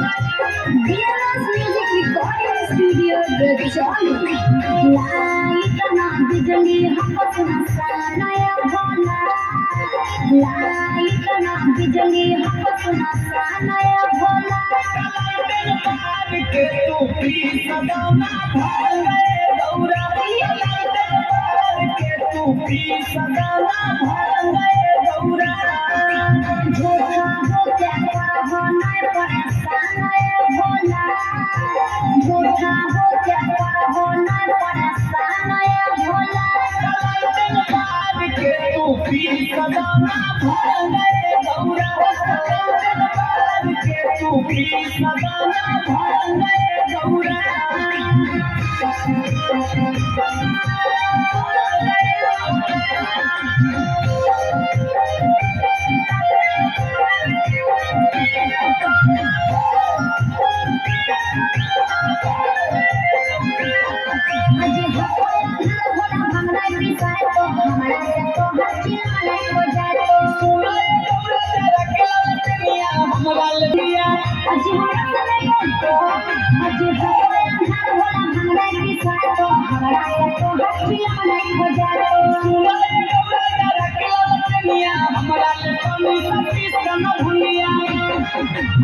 DNS Music Recording Studio Berjoli. Langit na bijali हमको सुना या भोला. Langit na bijali हमको सुना या भोला. के तू भी सदा ना भाग गौरा के तू भी सदा ना भाग गौरा झूठा हो क्या हो ना परेशान या भोला. झूठा हो क्या हो ना परेशान या भोला. के तू भी सदा ना भाग गौरा के तू भी सदा ना भाग गौरा अजी भगवान भोला भंगड़ा पिसाए तो हमारा से तो हर चीज मलाई हो जाए तो. हमरा लिया अजी हमरा से नहीं तो अजी भगवान भोला भंगड़ा पिसाए तो हमारा से तो हर चीज मलाई हो जाए तो. हमरा भूलिया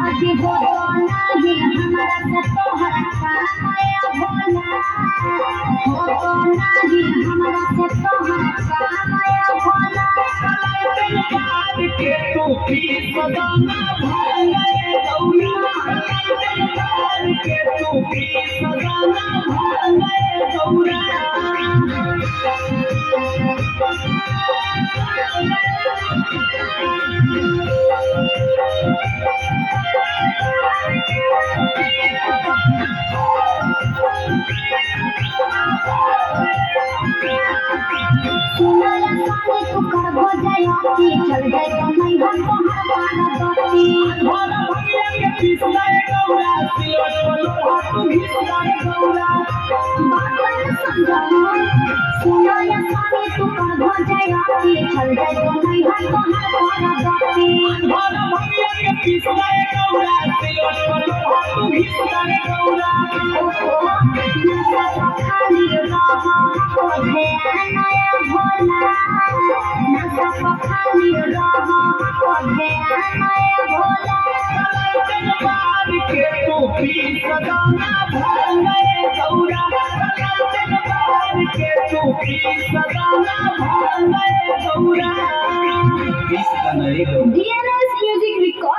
अजी भगवाना ही हमारा से तो हर काम आया भोला. भगवाना ही हमारा से तो हर काम आया भोला. के तू भी सदा ना भाग गौरा के तू भी सदा ना भाग गौरा सुनाया सानी तू कर हो जायती चल जाए तो नहीं हम तो हर बार दोती. भोला भैया के पिसलाए गौरा सिलोट लोहा तू घिसलाए गौरा बात समझो सुनाया सानी तू कर हो जायती चल जाए तो नहीं हम तो हर बार दोती. भोला भैया के पिसलाए गौरा सिलोट लोहा तू घिसलाए गौरा नशा तो खाली रहो हो ध्यान या भोला. नशा तो खाली रहो हो ध्यान या भोला. के तू भी सदा ना भाग गौरा के तू भी सदा ना भाग गौरा DNS Music Recording